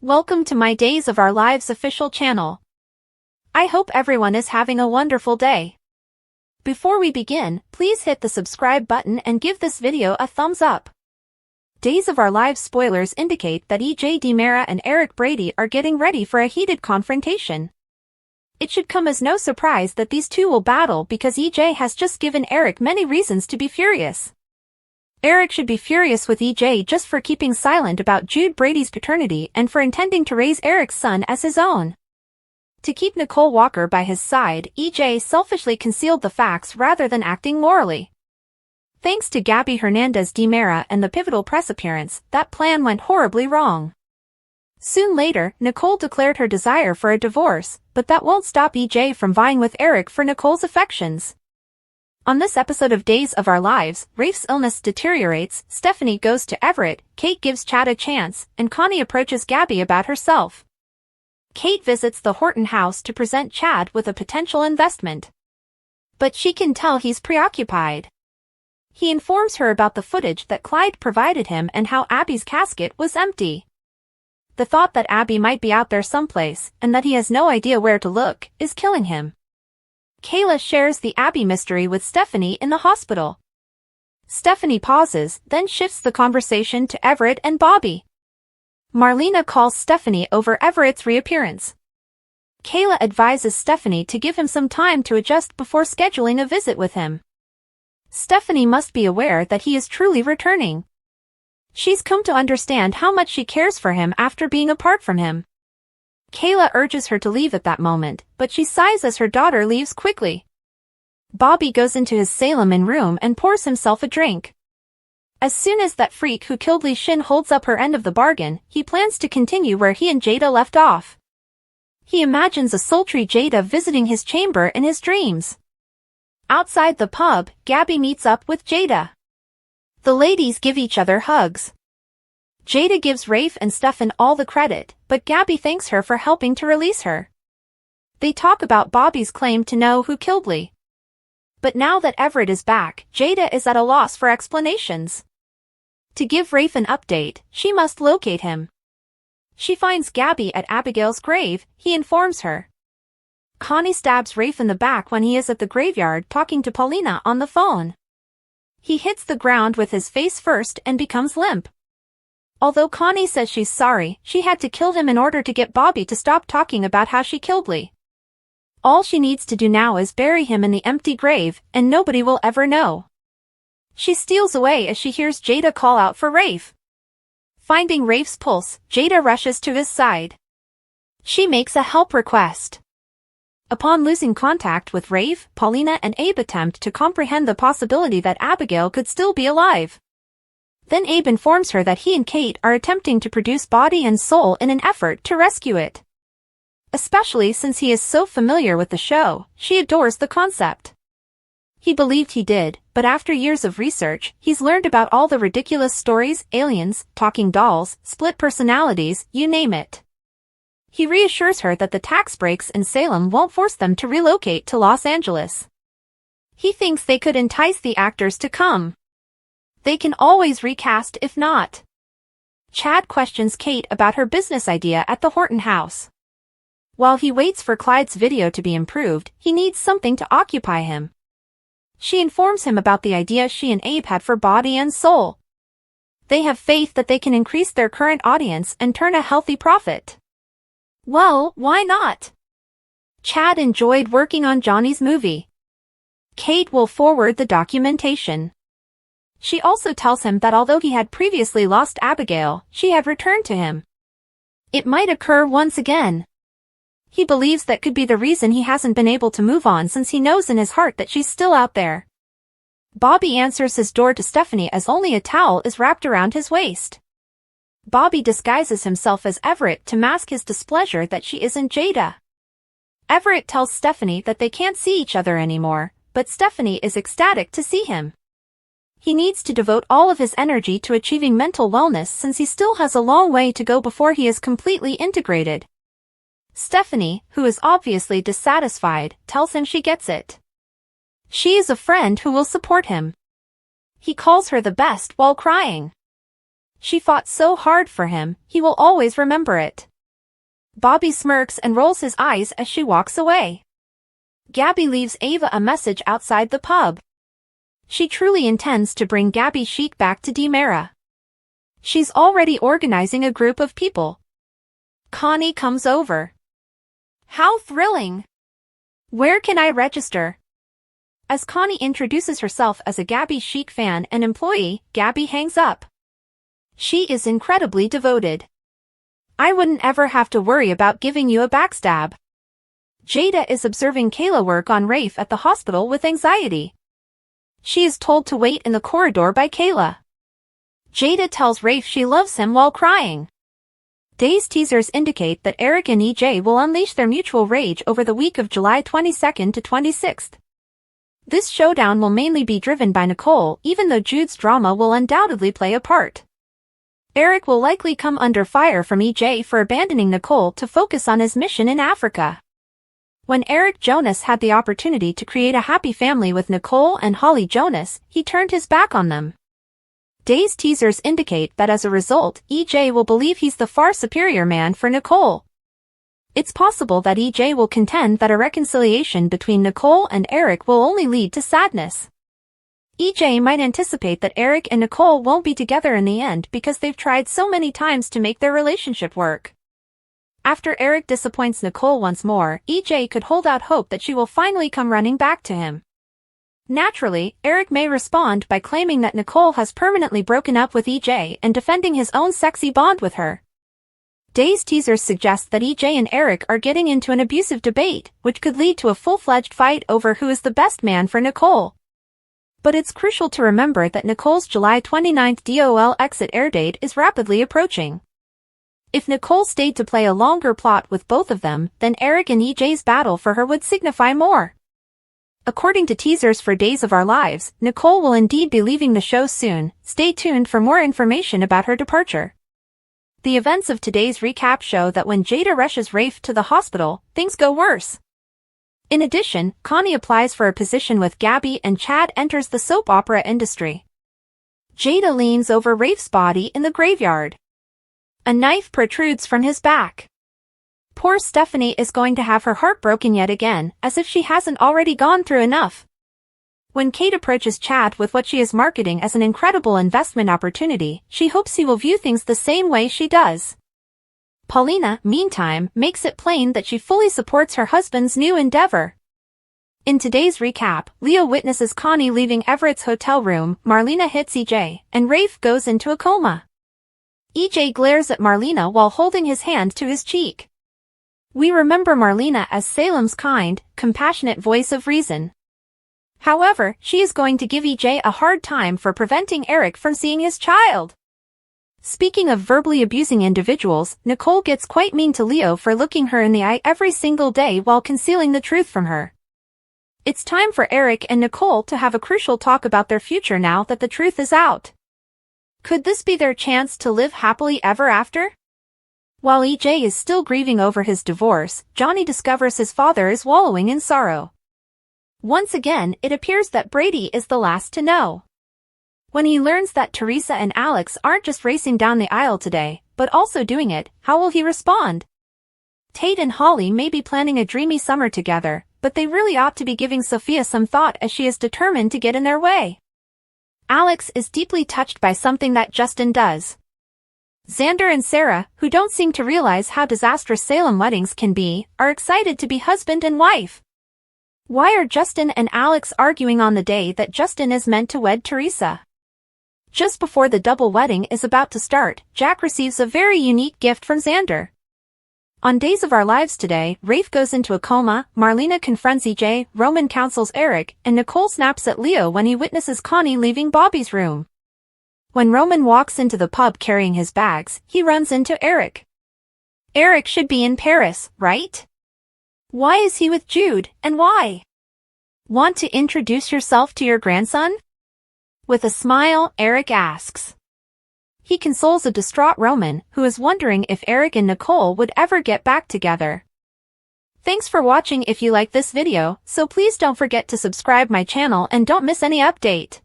Welcome to my Days of Our Lives official channel. I hope everyone is having a wonderful day. Before we begin, please hit the subscribe button and give this video a thumbs up. Days of Our Lives spoilers indicate that EJ DiMera and Eric Brady are getting ready for a heated confrontation. It should come as no surprise that these two will battle because EJ has just given Eric many reasons to be furious. Eric should be furious with EJ just for keeping silent about Jude Brady's paternity and for intending to raise Eric's son as his own. To keep Nicole Walker by his side, EJ selfishly concealed the facts rather than acting morally. Thanks to Gabby Hernandez DiMera and the pivotal press appearance, that plan went horribly wrong. Soon later, Nicole declared her desire for a divorce, but that won't stop EJ from vying with Eric for Nicole's affections. On this episode of Days of Our Lives, Rafe's illness deteriorates, Stephanie goes to Everett, Kate gives Chad a chance, and Connie approaches Gabby about herself. Kate visits the Horton house to present Chad with a potential investment. But she can tell he's preoccupied. He informs her about the footage that Clyde provided him and how Abby's casket was empty. The thought that Abby might be out there someplace, and that he has no idea where to look, is killing him. Kayla shares the Abby mystery with Stephanie in the hospital. Stephanie pauses, then shifts the conversation to Everett and Bobby. Marlena calls Stephanie over Everett's reappearance. Kayla advises Stephanie to give him some time to adjust before scheduling a visit with him. Stephanie must be aware that he is truly returning. She's come to understand how much she cares for him after being apart from him. Kayla urges her to leave at that moment, but she sighs as her daughter leaves quickly. Bobby goes into his Salem room and pours himself a drink. As soon as that freak who killed Li Shin holds up her end of the bargain, he plans to continue where he and Jada left off. He imagines a sultry Jada visiting his chamber in his dreams. Outside the pub, Gabby meets up with Jada. The ladies give each other hugs. Jada gives Rafe and Stefan all the credit, but Gabby thanks her for helping to release her. They talk about Bobby's claim to know who killed Lee. But now that Everett is back, Jada is at a loss for explanations. To give Rafe an update, she must locate him. She finds Gabby at Abigail's grave, he informs her. Connie stabs Rafe in the back when he is at the graveyard talking to Paulina on the phone. He hits the ground with his face first and becomes limp. Although Connie says she's sorry, she had to kill him in order to get Bobby to stop talking about how she killed Lee. All she needs to do now is bury him in the empty grave, and nobody will ever know. She steals away as she hears Jada call out for Rafe. Finding Rafe's pulse, Jada rushes to his side. She makes a help request. Upon losing contact with Rafe, Paulina and Abe attempt to comprehend the possibility that Abigail could still be alive. Then Abe informs her that he and Kate are attempting to produce body and soul in an effort to rescue it. Especially since he is so familiar with the show, she adores the concept. He believed he did, but after years of research, he's learned about all the ridiculous stories, aliens, talking dolls, split personalities, you name it. He reassures her that the tax breaks in Salem won't force them to relocate to Los Angeles. He thinks they could entice the actors to come. They can always recast if not. Chad questions Kate about her business idea at the Horton house. While he waits for Clyde's video to be improved, he needs something to occupy him. She informs him about the idea she and Abe had for Body and Soul. They have faith that they can increase their current audience and turn a healthy profit. Well, why not? Chad enjoyed working on Johnny's movie. Kate will forward the documentation. She also tells him that although he had previously lost Abigail, she had returned to him. It might occur once again. He believes that could be the reason he hasn't been able to move on since he knows in his heart that she's still out there. Bobby answers his door to Stephanie as only a towel is wrapped around his waist. Bobby disguises himself as Everett to mask his displeasure that she isn't Jada. Everett tells Stephanie that they can't see each other anymore, but Stephanie is ecstatic to see him. He needs to devote all of his energy to achieving mental wellness since he still has a long way to go before he is completely integrated. Stephanie, who is obviously dissatisfied, tells him she gets it. She is a friend who will support him. He calls her the best while crying. She fought so hard for him, he will always remember it. Bobby smirks and rolls his eyes as she walks away. Gabby leaves Ava a message outside the pub. She truly intends to bring Gabby chic back to Demera. She's already organizing a group of people. Connie comes over. How thrilling! Where can I register? As Connie introduces herself as a Gabby chic fan and employee, Gabby hangs up. She is incredibly devoted. I wouldn't ever have to worry about giving you a backstab. Jada is observing Kayla work on Rafe at the hospital with anxiety. She is told to wait in the corridor by Kayla. Jada tells Rafe she loves him while crying. Days teasers indicate that Eric and EJ will unleash their mutual rage over the week of July 22nd to 26th. This showdown will mainly be driven by Nicole, even though Jude's drama will undoubtedly play a part. Eric will likely come under fire from EJ for abandoning Nicole to focus on his mission in Africa. When Eric Jonas had the opportunity to create a happy family with Nicole and Holly Jonas, he turned his back on them. Days teasers indicate that as a result, EJ will believe he's the far superior man for Nicole. It's possible that EJ will contend that a reconciliation between Nicole and Eric will only lead to sadness. EJ might anticipate that Eric and Nicole won't be together in the end because they've tried so many times to make their relationship work. After Eric disappoints Nicole once more, EJ could hold out hope that she will finally come running back to him. Naturally, Eric may respond by claiming that Nicole has permanently broken up with EJ and defending his own sexy bond with her. Days teasers suggest that EJ and Eric are getting into an abusive debate, which could lead to a full-fledged fight over who is the best man for Nicole. But it's crucial to remember that Nicole's July 29th DOL exit air date is rapidly approaching. If Nicole stayed to play a longer plot with both of them, then Eric and EJ's battle for her would signify more. According to teasers for Days of Our Lives, Nicole will indeed be leaving the show soon. Stay tuned for more information about her departure. The events of today's recap show that when Jada rushes Rafe to the hospital, things go worse. In addition, Connie applies for a position with Gabby and Chad enters the soap opera industry. Jada leans over Rafe's body in the graveyard. A knife protrudes from his back. Poor Stephanie is going to have her heart broken yet again, as if she hasn't already gone through enough. When Kate approaches Chad with what she is marketing as an incredible investment opportunity, she hopes he will view things the same way she does. Paulina, meantime, makes it plain that she fully supports her husband's new endeavor. In today's recap, Leo witnesses Connie leaving Everett's hotel room, Marlena hits EJ, and Rafe goes into a coma. EJ glares at Marlena while holding his hand to his cheek. We remember Marlena as Salem's kind, compassionate voice of reason. However, she is going to give EJ a hard time for preventing Eric from seeing his child. Speaking of verbally abusing individuals, Nicole gets quite mean to Leo for looking her in the eye every single day while concealing the truth from her. It's time for Eric and Nicole to have a crucial talk about their future now that the truth is out. Could this be their chance to live happily ever after? While EJ is still grieving over his divorce, Johnny discovers his father is wallowing in sorrow. Once again, it appears that Brady is the last to know. When he learns that Teresa and Alex aren't just racing down the aisle today, but also doing it, how will he respond? Tate and Holly may be planning a dreamy summer together, but they really ought to be giving Sophia some thought as she is determined to get in their way. Alex is deeply touched by something that Justin does. Xander and Sarah, who don't seem to realize how disastrous Salem weddings can be, are excited to be husband and wife. Why are Justin and Alex arguing on the day that Justin is meant to wed Teresa? Just before the double wedding is about to start, Jack receives a very unique gift from Xander. On Days of Our Lives today, Rafe goes into a coma, Marlena confronts EJ, Roman counsels Eric, and Nicole snaps at Leo when he witnesses Connie leaving Bobby's room. When Roman walks into the pub carrying his bags, he runs into Eric. Eric should be in Paris, right? Why is he with Jude, and why? Want to introduce yourself to your grandson? With a smile, Eric asks. He consoles a distraught Roman, who is wondering if Eric and Nicole would ever get back together. Thanks for watching. If you like this video, so please don't forget to subscribe my channel and don't miss any update.